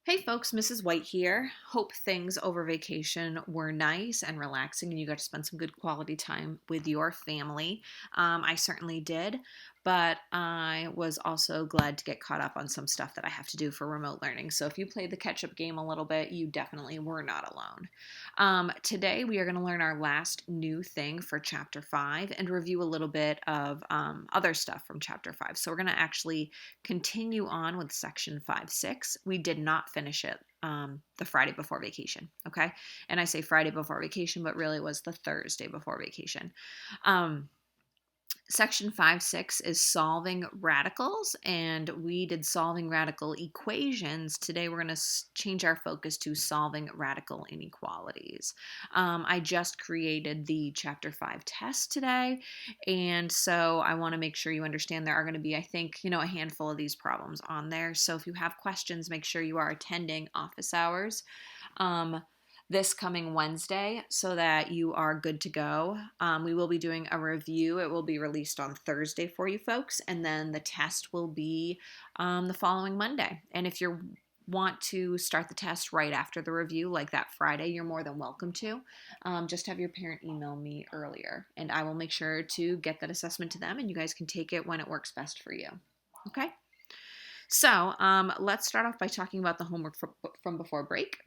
Hey folks, Mrs. White here. Hope things over vacation were nice and relaxing and you got to spend some good quality time with your family. I certainly did, but I was also glad to get caught up on some stuff that I have to do for remote learning. So if you played the catch up game a little bit, you definitely were not alone. Today we are going to learn our last new thing for Chapter 5 and review a little bit of other stuff from Chapter 5. So we're going to actually continue on with section 5-6. We did not finish it the Friday before vacation, okay? And I say Friday before vacation, but really it was the Thursday before vacation. Section 5-6 is solving radicals, and we did solving radical equations. Today we're going to change our focus to solving radical inequalities. I just created the Chapter 5 test today, and so I want to make sure you understand there are going to be, I think, a handful of these problems on there. So if you have questions, make sure you are attending office hours this coming Wednesday so that you are good to go. We will be doing a review. It will be released on Thursday for you folks, and then the test will be the following Monday. And if you want to start the test right after the review, like that Friday, you're more than welcome to. Just have your parent email me earlier, and I will make sure to get that assessment to them, and you guys can take it when it works best for you. Okay? So let's start off by talking about the homework from before break.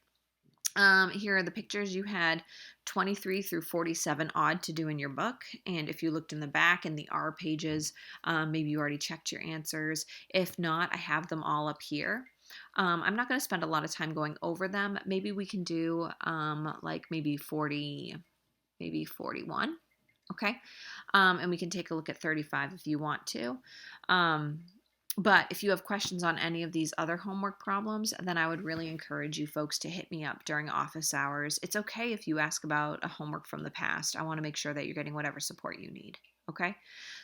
Here are the pictures. You had 23 through 47 odd to do in your book. And if you looked in the back in the R pages, maybe you already checked your answers. If not, I have them all up here. I'm not going to spend a lot of time going over them. Maybe we can do like maybe 40, maybe 41. Okay. And we can take a look at 35 if you want to. But if you have questions on any of these other homework problems, then I would really encourage you folks to hit me up during office hours. It's okay if you ask about a homework from the past. I want to make sure that you're getting whatever support you need. Okay?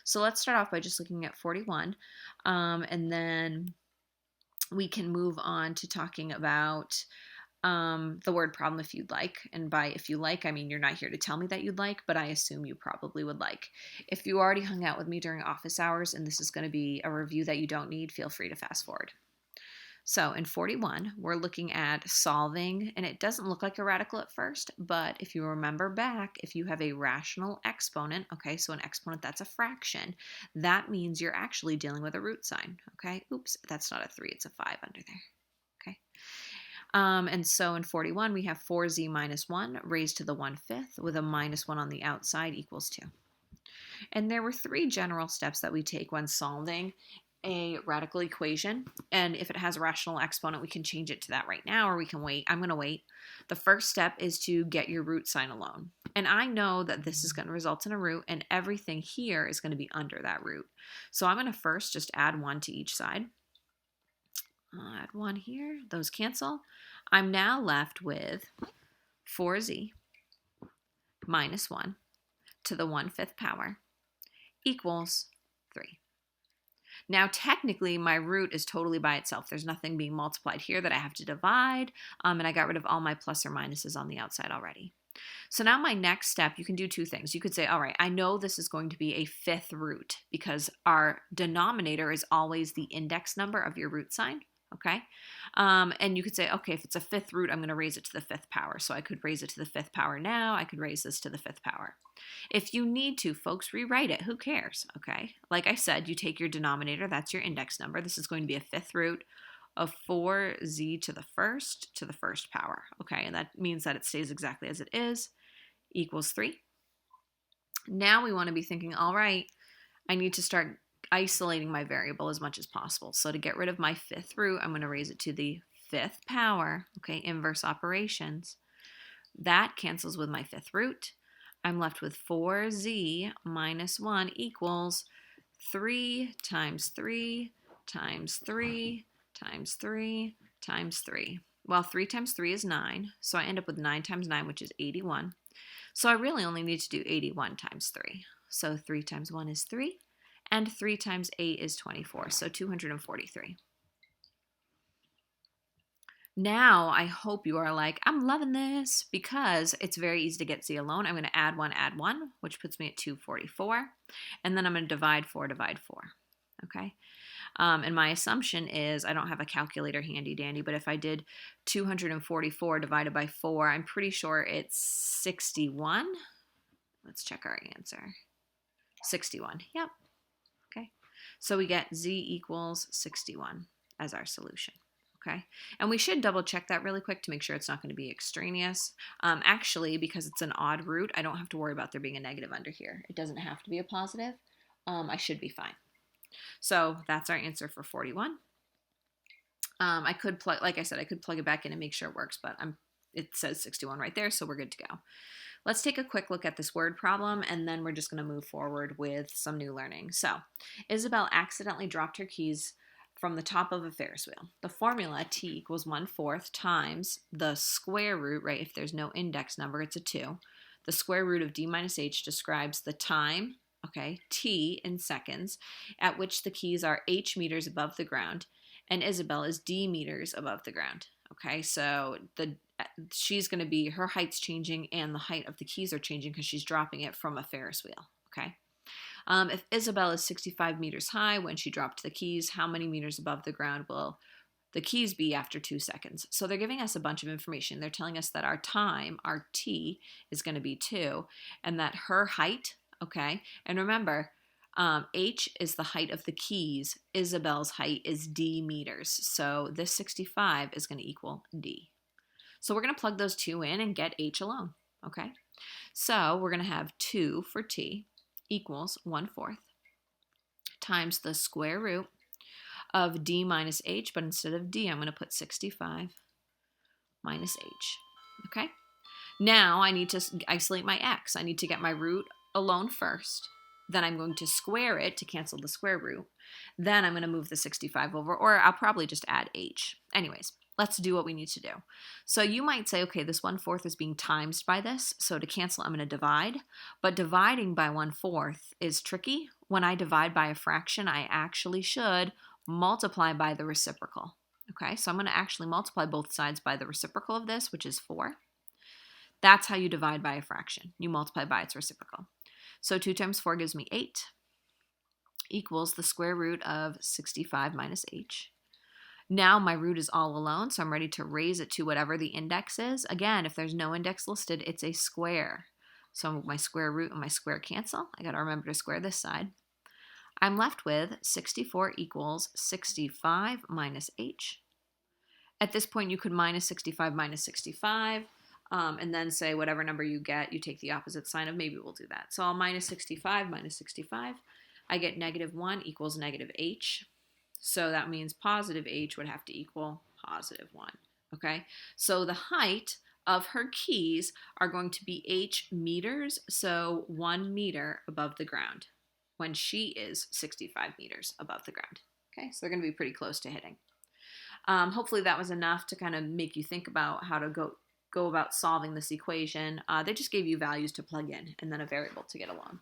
So let's start off by just looking at 41. And then we can move on to talking about the word problem if you'd like. And by if you like, I mean you're not here to tell me that you'd like, but I assume you probably would like. If you already hung out with me during office hours and this is going to be a review that you don't need, feel free to fast forward. So in 41, we're looking at solving, and it doesn't look like a radical at first, but if you remember back, if you have a rational exponent, okay, so an exponent that's a fraction, that means you're actually dealing with a root sign, okay? Oops, that's not a 3, it's a 5 under there, okay? And so in 41, we have 4z minus 1 raised to the 1/5 with a minus 1 on the outside equals 2. And there were 3 general steps that we take when solving a radical equation. And if it has a rational exponent, we can change it to that right now, or we can wait. I'm going to wait. The first step is to get your root sign alone. And I know that this is going to result in a root, and everything here is going to be under that root. So I'm going to first just add 1 to each side. I'll add 1 here. Those cancel. I'm now left with 4z minus 1 to the 1/5 power equals 3. Now, technically, my root is totally by itself. There's nothing being multiplied here that I have to divide, and I got rid of all my plus or minuses on the outside already. So now my next step, you can do 2 things. You could say, all right, I know this is going to be a 5th root because our denominator is always the index number of your root sign. Okay. And you could say, okay, if it's a 5th root, I'm going to raise it to the 5th power. So I could raise it to the 5th power now. I could raise this to the 5th power. If you need to, folks, rewrite it. Who cares? Okay. Like I said, you take your denominator. That's your index number. This is going to be a 5th root of 4z to the first power. Okay. And that means that it stays exactly as it is, equals 3. Now we want to be thinking, all right, I need to start isolating my variable as much as possible. So to get rid of my 5th root, I'm going to raise it to the 5th power, okay, inverse operations. That cancels with my 5th root. I'm left with 4z minus 1 equals 3 times 3 times 3 times 3 times 3. Well, 3 times 3 is 9, so I end up with 9 times 9, which is 81. So I really only need to do 81 times 3. So 3 times 1 is 3. And 3 times 8 is 24, so 243. Now, I hope you are like, I'm loving this, because it's very easy to get z alone. I'm going to add 1, which puts me at 244. And then I'm going to divide 4, okay? And my assumption is, I don't have a calculator handy dandy, but if I did 244 divided by 4, I'm pretty sure it's 61. Let's check our answer. 61. Yep. Okay. So we get z equals 61 as our solution. Okay. And we should double check that really quick to make sure it's not going to be extraneous. Actually, because it's an odd root, I don't have to worry about there being a negative under here. It doesn't have to be a positive. I should be fine. So that's our answer for 41. I could plug, like I said, I could plug it back in and make sure it works, but it says 61 right there, so we're good to go. Let's take a quick look at this word problem, and then we're just going to move forward with some new learning. So, Isabel accidentally dropped her keys from the top of a Ferris wheel. The formula t equals 1/4 times the square root, right? If there's no index number, it's a 2. The square root of d minus h describes the time, okay, t in seconds, at which the keys are h meters above the ground, and Isabel is d meters above the ground. Okay, so she's going to be, her height's changing and the height of the keys are changing because she's dropping it from a Ferris wheel. Okay. If Isabel is 65 meters high when she dropped the keys, how many meters above the ground will the keys be after 2 seconds? So they're giving us a bunch of information. They're telling us that our time, our t, is going to be 2, and that her height, okay, and remember, h is the height of the keys. Isabel's height is d meters. So this 65 is going to equal d. So we're going to plug those two in and get h alone, okay? So we're going to have 2 for t equals 1/4 times the square root of d minus h, but instead of d, I'm going to put 65 minus h, okay? Now I need to isolate my x. I need to get my root alone first. Then I'm going to square it to cancel the square root. Then I'm going to move the 65 over, or I'll probably just add h. Anyways, let's do what we need to do. So you might say, okay, this 1/4 is being times by this. So to cancel, I'm going to divide. But dividing by 1/4 is tricky. When I divide by a fraction, I actually should multiply by the reciprocal. Okay, so I'm going to actually multiply both sides by the reciprocal of this, which is 4. That's how you divide by a fraction. You multiply by its reciprocal. So 2 times 4 gives me 8, equals the square root of 65 minus h. Now my root is all alone, so I'm ready to raise it to whatever the index is. Again, if there's no index listed, it's a square. So my square root and my square cancel. I got to remember to square this side. I'm left with 64 equals 65 minus h. At this point, you could minus 65 minus 65. And then say whatever number you get, you take the opposite sign of, maybe we'll do that. So I'll minus 65 minus 65. I get -1 equals negative h. So that means positive h would have to equal positive 1. Okay? So the height of her keys are going to be h meters, so 1 meter above the ground when she is 65 meters above the ground. Okay? So they're going to be pretty close to hitting. Hopefully that was enough to kind of make you think about how to go about solving this equation. They just gave you values to plug in and then a variable to get along.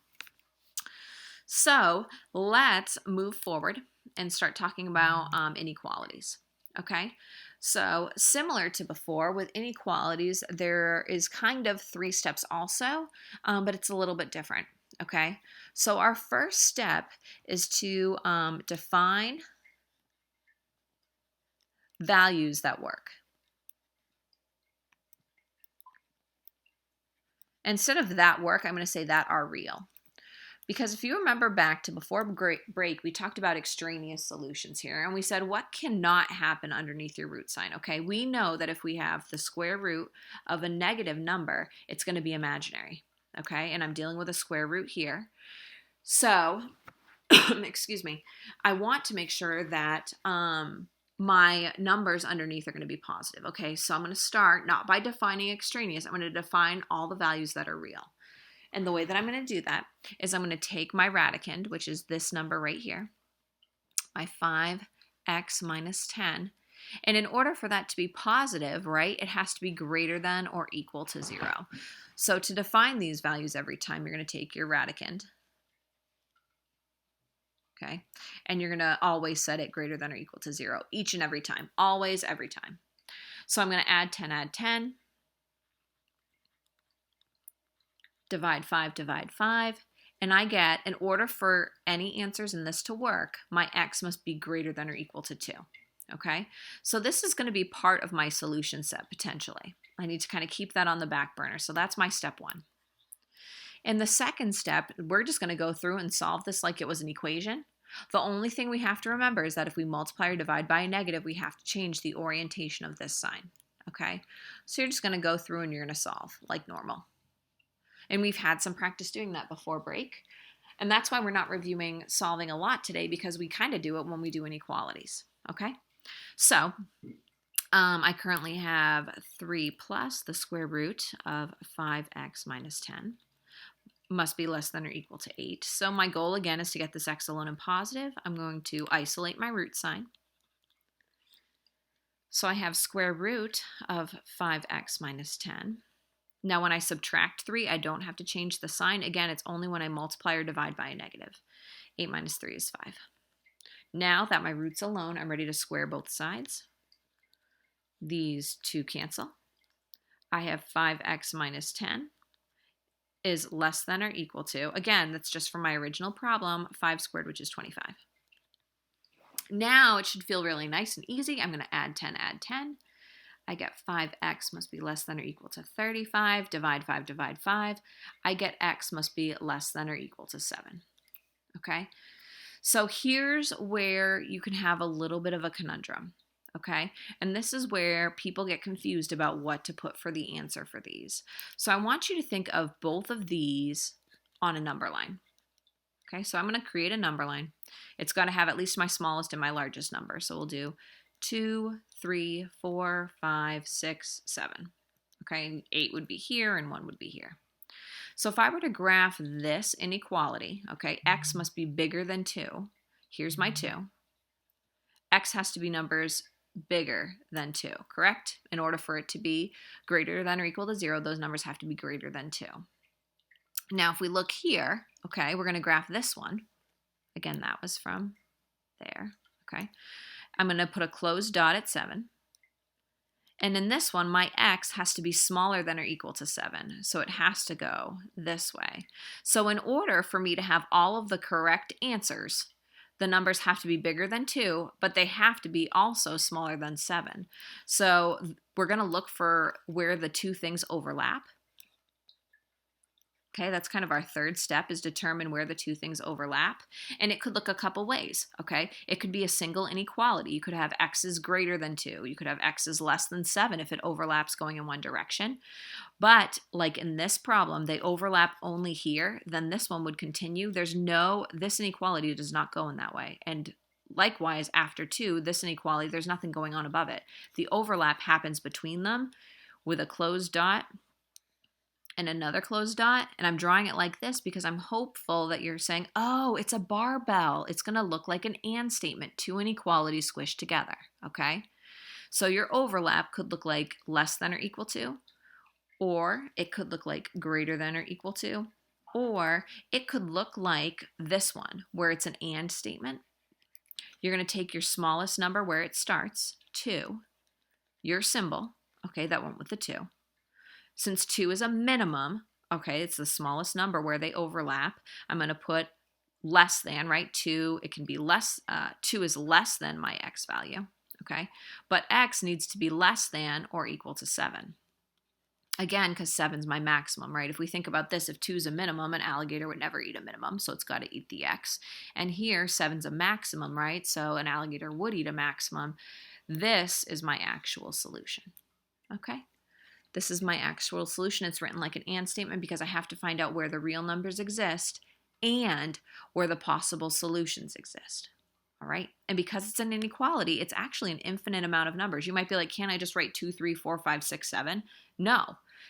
So let's move forward and start talking about inequalities. Okay, so similar to before with inequalities, there is kind of 3 steps also, but it's a little bit different. Okay, so our first step is to define values that work. Instead of that work, I'm going to say that are real. Because if you remember back to before break, we talked about extraneous solutions here. And we said, what cannot happen underneath your root sign? Okay, we know that if we have the square root of a negative number, it's going to be imaginary. Okay, and I'm dealing with a square root here. So, excuse me, I want to make sure that my numbers underneath are going to be positive. Okay, so I'm going to start not by defining extraneous. I'm going to define all the values that are real. And the way that I'm going to do that is I'm going to take my radicand, which is this number right here, my 5x minus 10. And in order for that to be positive, right, it has to be greater than or equal to 0. So to define these values every time, you're going to take your radicand. Okay, and you're going to always set it greater than or equal to 0 each and every time, always, every time. So I'm going to add 10, divide 5, And I get, in order for any answers in this to work, my x must be greater than or equal to 2. Okay, so this is going to be part of my solution set potentially. I need to kind of keep that on the back burner. So that's my step 1. In the second step, we're just going to go through and solve this like it was an equation. The only thing we have to remember is that if we multiply or divide by a negative, we have to change the orientation of this sign. Okay, so you're just going to go through and you're going to solve like normal. And we've had some practice doing that before break. And that's why we're not reviewing solving a lot today, because we kind of do it when we do inequalities. Okay, so I currently have 3 plus the square root of 5x minus 10 must be less than or equal to 8. So my goal again is to get this x alone and positive. I'm going to isolate my root sign. So I have square root of 5x minus 10. Now when I subtract 3, I don't have to change the sign. Again, it's only when I multiply or divide by a negative. 8 minus 3 is 5. Now that my root's alone, I'm ready to square both sides. These two cancel. I have 5x minus 10 is less than or equal to, again, that's just from my original problem, 5 squared, which is 25. Now it should feel really nice and easy. I'm going to add 10, add 10. I get 5x must be less than or equal to 35. Divide 5, divide 5. I get x must be less than or equal to 7. Okay? So here's where you can have a little bit of a conundrum. Okay, and this is where people get confused about what to put for the answer for these. So I want you to think of both of these on a number line. Okay, so I'm going to create a number line. It's got to have at least my smallest and my largest number. So we'll do 2, 3, 4, 5, 6, 7. Okay, 8 would be here and 1 would be here. So if I were to graph this inequality, okay, x must be bigger than 2. Here's my 2. X has to be numbers bigger than 2, correct? In order for it to be greater than or equal to 0, those numbers have to be greater than 2. Now, if we look here, okay, we're going to graph this one. Again, that was from there, okay? I'm going to put a closed dot at 7. And in this one, my x has to be smaller than or equal to 7. So it has to go this way. So in order for me to have all of the correct answers, the numbers have to be bigger than 2, but they have to be also smaller than 7. So we're going to look for where the two things overlap. Okay, that's kind of our third step, is determine where the two things overlap. And it could look a couple ways, okay? It could be a single inequality. You could have x is greater than 2. You could have x is less than 7 if it overlaps going in one direction. But like in this problem, they overlap only here, then this one would continue. This inequality does not go in that way. And likewise, after 2, this inequality, there's nothing going on above it. The overlap happens between them with a closed dot and another closed dot, and I'm drawing it like this because I'm hopeful that you're saying, oh, it's a barbell. It's going to look like an and statement, two inequalities squished together, okay? So your overlap could look like less than or equal to, or it could look like greater than or equal to, or it could look like this one, where it's an and statement. You're going to take your smallest number where it starts, 2, your symbol, okay, that went with the 2. Since 2 is a minimum, okay, it's the smallest number where they overlap, I'm going to put less than, right? 2, it can be less, 2 is less than my x value, okay? But x needs to be less than or equal to 7. Again, because 7 is my maximum, right? If we think about this, if 2 is a minimum, an alligator would never eat a minimum, so it's got to eat the x. And here, 7 is a maximum, right? So an alligator would eat a maximum. This is my actual solution, okay? This is my actual solution. It's written like an and statement because I have to find out where the real numbers exist and where the possible solutions exist. All right. And because it's an inequality, it's actually an infinite amount of numbers. You might be like, can't I just write 2, 3, 4, 5, 6, 7? No,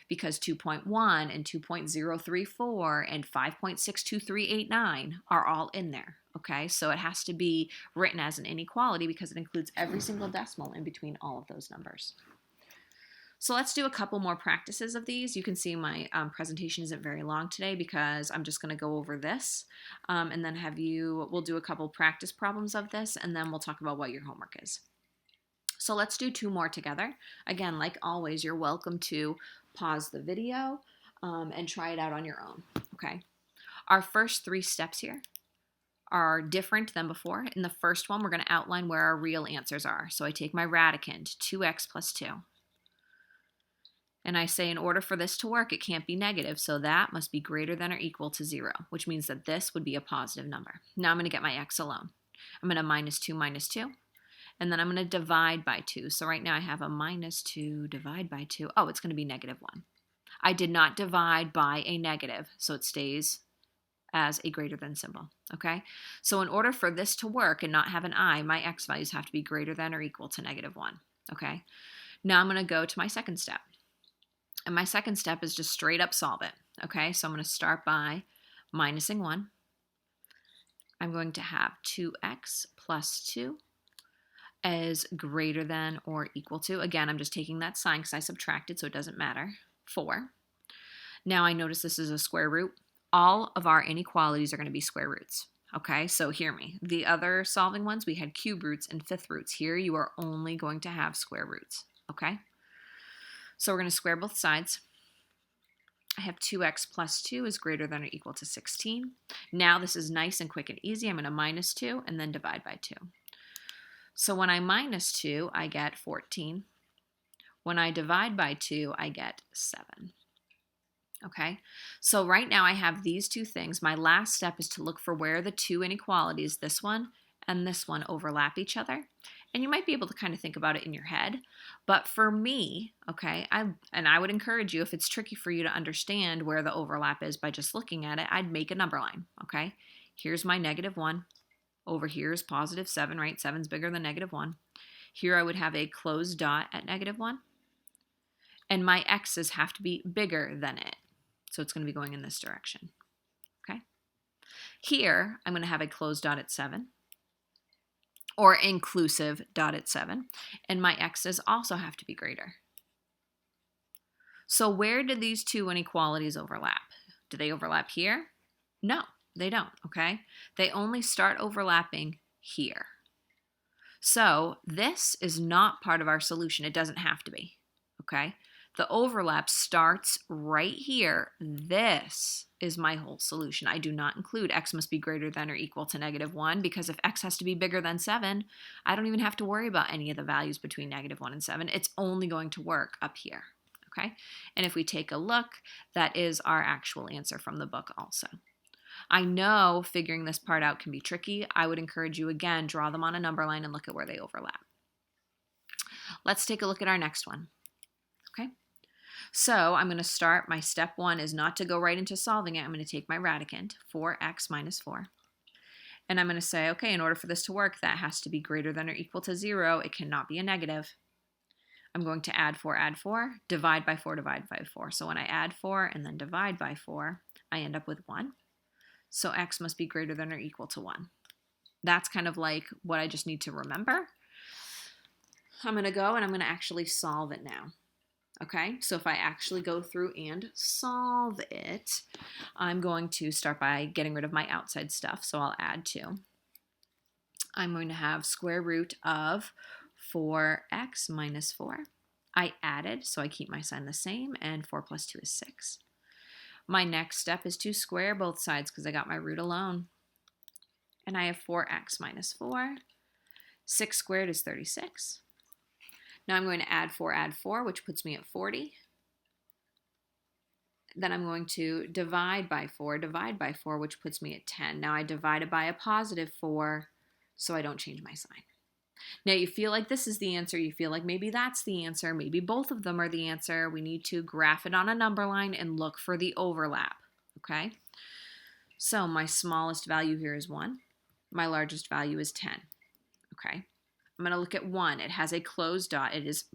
because 2.1 and 2.034 and 5.62389 are all in there. Okay. So it has to be written as an inequality because it includes every single decimal in between all of those numbers. So let's do a couple more practices of these. You can see my presentation isn't very long today because I'm just going to go over this and then we'll do a couple practice problems of this, and then we'll talk about what your homework is. So let's do 2 more together. Again, like always, you're welcome to pause the video and try it out on your own, okay? Our first 3 steps here are different than before. In the first one, we're going to outline where our real answers are. So I take my radicand, 2x plus 2. And I say in order for this to work, it can't be negative, so that must be greater than or equal to 0, which means that this would be a positive number. Now I'm going to get my x alone. I'm going to minus 2, and then I'm going to divide by 2. So right now I have a minus 2 divide by 2. Oh, it's going to be negative 1. I did not divide by a negative, so it stays as a greater than symbol, okay? So in order for this to work and not have an I, my x values have to be greater than or equal to negative 1, okay? Now I'm going to go to my second step. And my second step is just straight up solve it, okay? So I'm going to start by minusing 1. I'm going to have 2x plus 2 as greater than or equal to. Again, I'm just taking that sign because I subtracted, so it doesn't matter. 4. Now I notice this is a square root. All of our inequalities are going to be square roots, okay? So hear me. The other solving ones, we had cube roots and fifth roots. Here you are only going to have square roots, okay? So we're going to square both sides. I have 2x plus 2 is greater than or equal to 16. Now this is nice and quick and easy. I'm going to minus 2 and then divide by 2. So when I minus 2, I get 14. When I divide by 2, I get 7. Okay, so right now I have these two things. My last step is to look for where the two inequalities, this one and this one, overlap each other. And you might be able to kind of think about it in your head. But for me, okay, I would encourage you, if it's tricky for you to understand where the overlap is by just looking at it, I'd make a number line, okay? Here's my negative 1. Over here is positive 7, right? 7's bigger than negative 1. Here I would have a closed dot at negative 1. And my x's have to be bigger than it. So it's going to be going in this direction, okay? Here, I'm going to have a closed dot at 7, or inclusive dot at 7, and my x's also have to be greater. So where did these two inequalities overlap? Do they overlap here? No, they don't, okay? They only start overlapping here. So this is not part of our solution. It doesn't have to be, okay? The overlap starts right here. This is my whole solution. I do not include x must be greater than or equal to negative 1, because if x has to be bigger than 7, I don't even have to worry about any of the values between negative 1 and 7. It's only going to work up here, okay? And if we take a look, that is our actual answer from the book also. I know figuring this part out can be tricky. I would encourage you, again, draw them on a number line and look at where they overlap. Let's take a look at our next one, okay? So I'm going to start, my step 1 is not to go right into solving it. I'm going to take my radicand, 4x minus 4. And I'm going to say, okay, in order for this to work, that has to be greater than or equal to 0. It cannot be a negative. I'm going to add 4, divide by 4, divide by 4. So when I add 4 and then divide by 4, I end up with 1. So x must be greater than or equal to 1. That's kind of like what I just need to remember. I'm going to go and I'm going to actually solve it now. Okay, so if I actually go through and solve it, I'm going to start by getting rid of my outside stuff. So I'll add 2. I'm going to have square root of 4x minus 4. I added, so I keep my sign the same, and 4 plus 2 is 6. My next step is to square both sides because I got my root alone. And I have 4x minus 4. 6 squared is 36. Now I'm going to add 4, which puts me at 40. Then I'm going to divide by 4, which puts me at 10. Now I divided by a positive 4, so I don't change my sign. Now you feel like this is the answer. You feel like maybe that's the answer. Maybe both of them are the answer. We need to graph it on a number line and look for the overlap, okay? So my smallest value here is 1. My largest value is 10, okay? I'm going to look at 1. It has a closed dot. It is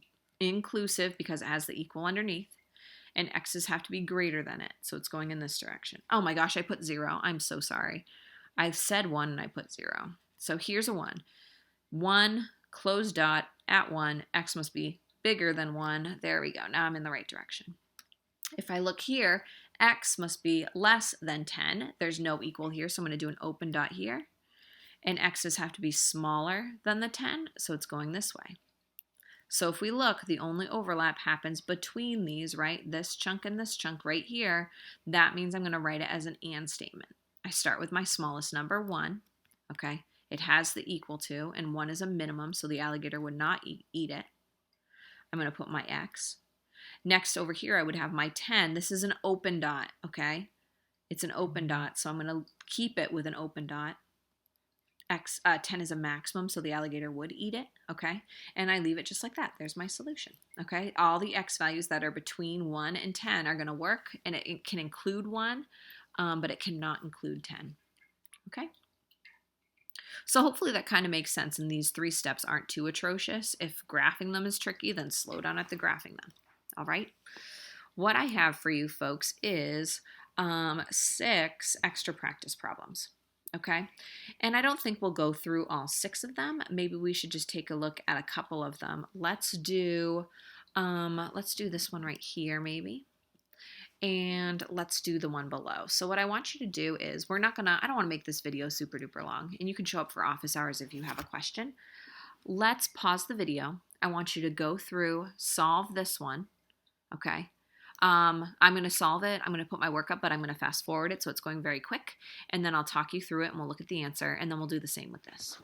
inclusive because it has the equal underneath, and x's have to be greater than it, so it's going in this direction. Oh my gosh, I put 0. I'm so sorry. I said 1 and I put 0. So here's a 1. 1, closed dot, at 1, x must be bigger than 1. There we go. Now I'm in the right direction. If I look here, x must be less than 10. There's no equal here, so I'm going to do an open dot here. And x's have to be smaller than the 10, so it's going this way. So if we look, the only overlap happens between these, right? This chunk and this chunk right here. That means I'm going to write it as an and statement. I start with my smallest number, 1, okay? It has the equal to, and 1 is a minimum, so the alligator would not eat it. I'm going to put my X. Next, over here, I would have my 10. This is an open dot, okay? It's an open dot, so I'm going to keep it with an open dot. 10 is a maximum, so the alligator would eat it, okay? And I leave it just like that. There's my solution, okay? All the X values that are between 1 and 10 are going to work, and it can include 1, but it cannot include 10, okay? So hopefully that kind of makes sense, and these 3 steps aren't too atrocious. If graphing them is tricky, then slow down at the graphing them, all right? What I have for you folks is 6 extra practice problems. Okay, and I don't think we'll go through all 6 of them. Maybe we should just take a look at a couple of them. Let's do this one right here, maybe. And let's do the one below. So what I want you to do is, I don't want to make this video super duper long, and you can show up for office hours if you have a question. Let's pause the video. I want you to go through, solve this one, okay? I'm going to solve it. I'm going to put my work up, but I'm going to fast forward it so it's going very quick. And then I'll talk you through it and we'll look at the answer, and then we'll do the same with this.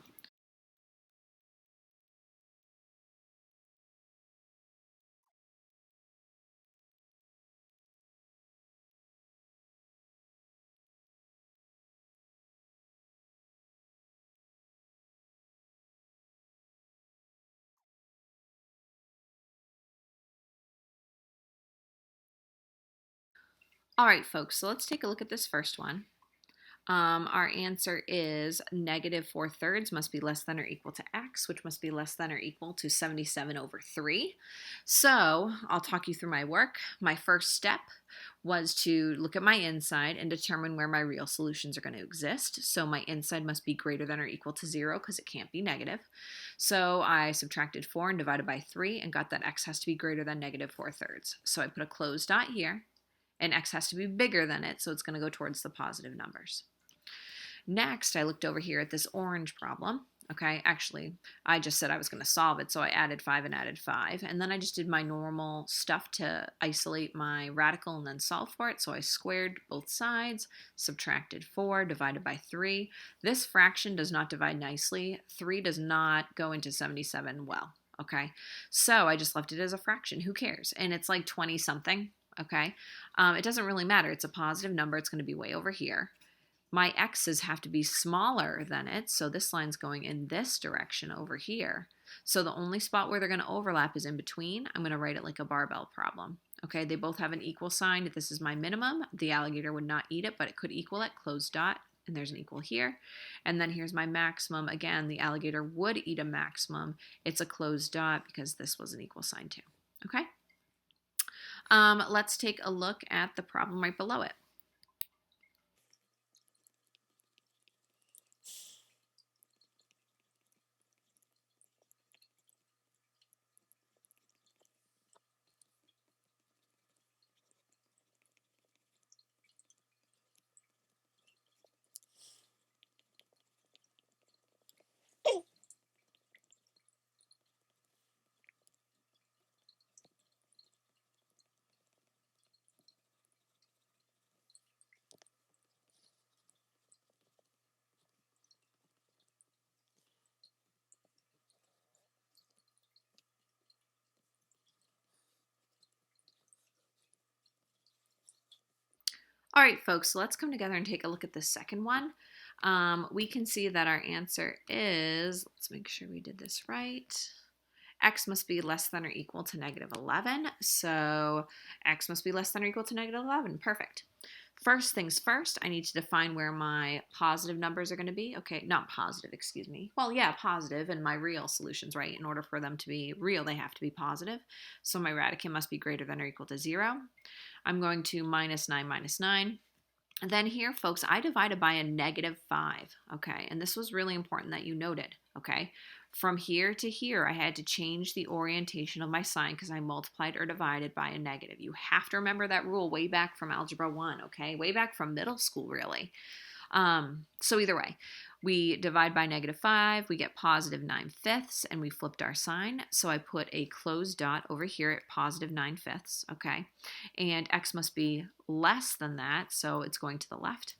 All right, folks, so let's take a look at this first one. Our answer is -4/3 must be less than or equal to x, which must be less than or equal to 77/3. So I'll talk you through my work. My first step was to look at my inside and determine where my real solutions are going to exist. So my inside must be greater than or equal to 0 because it can't be negative. So I subtracted 4 and divided by 3 and got that x has to be greater than -4/3. So I put a closed dot here, and x has to be bigger than it, so it's going to go towards the positive numbers. Next, I looked over here at this orange problem. Okay, actually, I just said I was going to solve it, so I added 5 and added 5. And then I just did my normal stuff to isolate my radical and then solve for it. So I squared both sides, subtracted 4, divided by 3. This fraction does not divide nicely. 3 does not go into 77 well, okay? So I just left it as a fraction. Who cares? And it's like 20-something, okay? It doesn't really matter. It's a positive number. It's going to be way over here. My x's have to be smaller than it, so this line's going in this direction over here. So the only spot where they're going to overlap is in between. I'm going to write it like a barbell problem. Okay, they both have an equal sign. This is my minimum. The alligator would not eat it, but it could equal it, closed dot, and there's an equal here. And then here's my maximum. Again, the alligator would eat a maximum. It's a closed dot because this was an equal sign too. Okay, let's take a look at the problem right below it. All right, folks, so let's come together and take a look at the second one. We can see that our answer is, let's make sure we did this right. X must be less than or equal to -11. So X must be less than or equal to -11. Perfect. First things first, I need to define where my positive numbers are going to be. Okay, not positive, excuse me. Well, yeah, positive and my real solutions, right? In order for them to be real, they have to be positive. So my radicand must be greater than or equal to 0. I'm going to -9 minus 9. And then here, folks, I divided by a -5, okay? And this was really important that you noted, okay? From here to here, I had to change the orientation of my sign because I multiplied or divided by a negative. You have to remember that rule way back from Algebra 1, okay? Way back from middle school, really. So either way, we divide by -5, we get +9/5, and we flipped our sign. So I put a closed dot over here at +9/5, okay? And x must be less than that, so it's going to the left.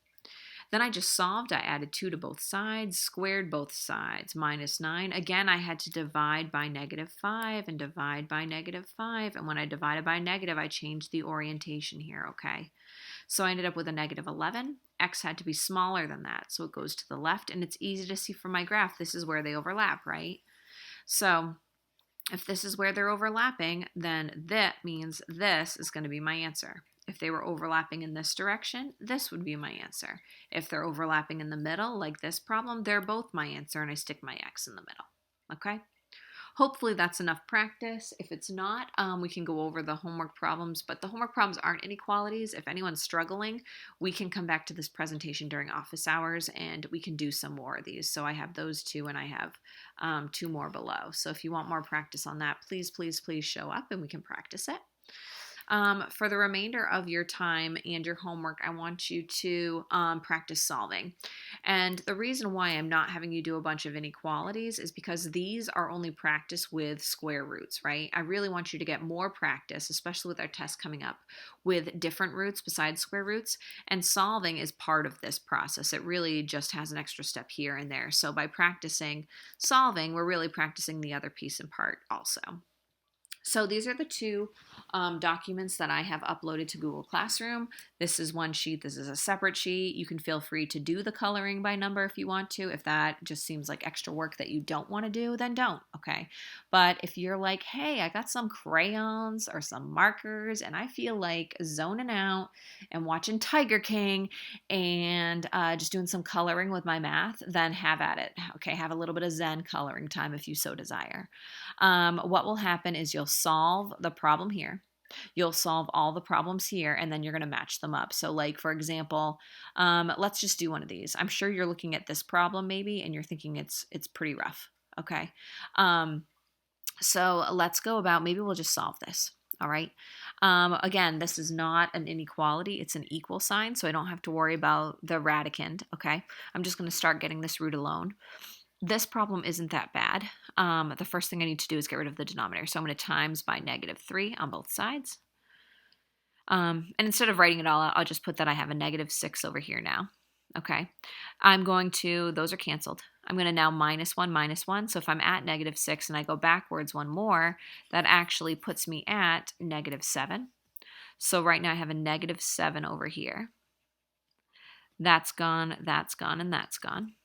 Then I just solved. I added 2 to both sides, squared both sides, minus 9. Again, I had to divide by -5 and divide by -5. And when I divided by negative, I changed the orientation here, okay? So I ended up with a -11. X had to be smaller than that, so it goes to the left. And it's easy to see from my graph, this is where they overlap, right? So if this is where they're overlapping, then that means this is going to be my answer. If they were overlapping in this direction, this would be my answer. If they're overlapping in the middle, like this problem, they're both my answer, and I stick my X in the middle. Okay? Hopefully that's enough practice. If it's not, we can go over the homework problems, but the homework problems aren't inequalities. If anyone's struggling, we can come back to this presentation during office hours and we can do some more of these. So I have those 2 and I have 2 more below. So if you want more practice on that, please, please, please show up and we can practice it. For the remainder of your time and your homework, I want you to practice solving. And the reason why I'm not having you do a bunch of inequalities is because these are only practice with square roots, right? I really want you to get more practice, especially with our test coming up, with different roots besides square roots. And solving is part of this process. It really just has an extra step here and there. So by practicing solving, we're really practicing the other piece and part also. So these are the 2 documents that I have uploaded to Google Classroom. This is one sheet. This is a separate sheet. You can feel free to do the coloring by number if you want to. If that just seems like extra work that you don't want to do, then don't, okay? But if you're like, hey, I got some crayons or some markers and I feel like zoning out and watching Tiger King and just doing some coloring with my math, then have at it, okay? Have a little bit of Zen coloring time if you so desire. What will happen is you'll solve the problem here. You'll solve all the problems here, and then you're going to match them up. So like, for example, let's just do one of these. I'm sure you're looking at this problem maybe, and you're thinking it's pretty rough, okay? So let's go about, maybe we'll just solve this, all right? Again, this is not an inequality. It's an equal sign, so I don't have to worry about the radicand, okay? I'm just going to start getting this root alone. This problem isn't that bad. The first thing I need to do is get rid of the denominator. So I'm going to times by -3 on both sides. And instead of writing it all out, I'll just put that I have a -6 over here now. Okay. I'm going to, those are canceled. I'm going to now -1, -1. So if I'm at -6 and I go backwards one more, that actually puts me at -7. So right now I have a -7 over here. That's gone, and that's gone.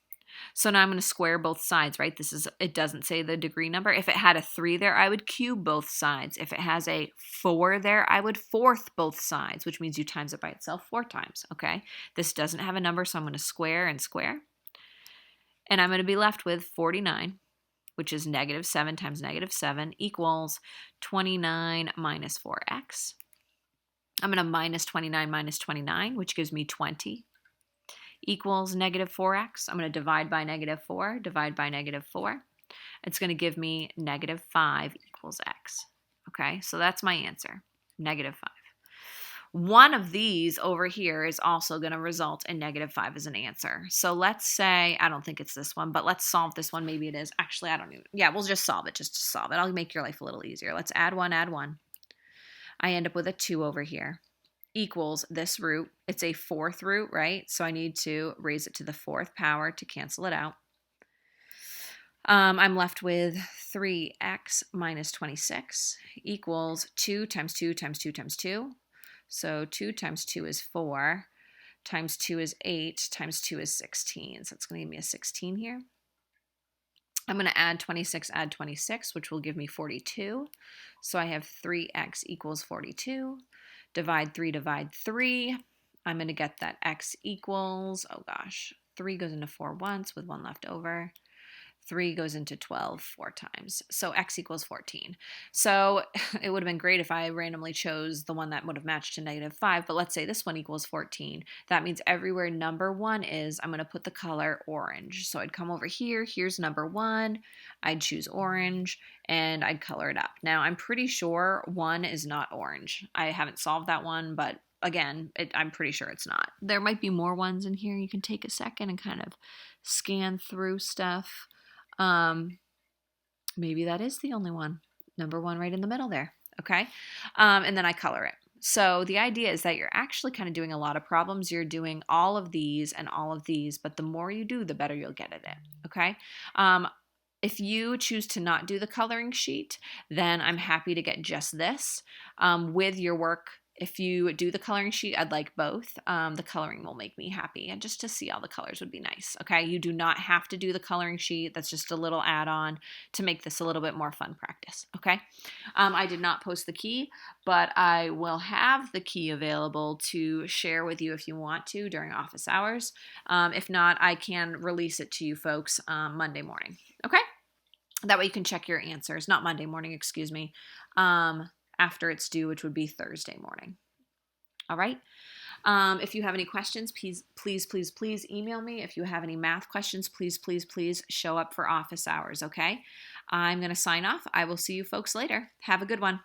So now I'm going to square both sides, right? It doesn't say the degree number. If it had a 3 there, I would cube both sides. If it has a 4 there, I would fourth both sides, which means you times it by itself 4 times, okay? This doesn't have a number, so I'm going to square and square. And I'm going to be left with 49, which is -7 times -7 equals 29 minus 4x. I'm going to minus 29 minus 29, which gives me 20. Equals -4x. I'm going to divide by -4, divide by -4. It's going to give me -5 equals x. Okay, so that's my answer, -5. One of these over here is also going to result in -5 as an answer. So let's say, I don't think it's this one, but let's solve this one. Maybe it is. Actually, I don't even, yeah, we'll just solve it, just to solve it. I'll make your life a little easier. Let's add 1, add 1. I end up with a 2 over here. Equals this root. It's a 4th root, right? So I need to raise it to the 4th power to cancel it out. I'm left with 3x minus 26 equals 2 times 2 times 2 times 2. So 2 times 2 is 4, times 2 is 8, times 2 is 16. So it's going to give me a 16 here. I'm going to add 26, which will give me 42. So I have 3x equals 42. Divide 3. I'm going to get that x equals, 3 goes into 4 once with 1 left over. 3 goes into 12 4 times. So x equals 14. So it would have been great if I randomly chose the one that would have matched to -5, but let's say this one equals 14. That means everywhere number 1 is, I'm going to put the color orange. So I'd come over here, here's number 1, I'd choose orange, and I'd color it up. Now I'm pretty sure 1 is not orange. I haven't solved that one, but again, I'm pretty sure it's not. There might be more ones in here. You can take a second and kind of scan through stuff. Maybe that is the only one. Number 1 right in the middle there. Okay. And then I color it. So the idea is that you're actually kind of doing a lot of problems. You're doing all of these and all of these, but the more you do, the better you'll get at it. Okay. If you choose to not do the coloring sheet, then I'm happy to get just this with your work. If you do the coloring sheet, I'd like both. The coloring will make me happy, and just to see all the colors would be nice. Okay, you do not have to do the coloring sheet. That's just a little add-on to make this a little bit more fun practice. Okay, I did not post the key, but I will have the key available to share with you if you want to during office hours. If not, I can release it to you folks Monday morning. Okay, that way you can check your answers. Not Monday morning, excuse me. After it's due, which would be Thursday morning. All right. If you have any questions, please email me. If you have any math questions, please show up for office hours. Okay. I'm going to sign off. I will see you folks later. Have a good one.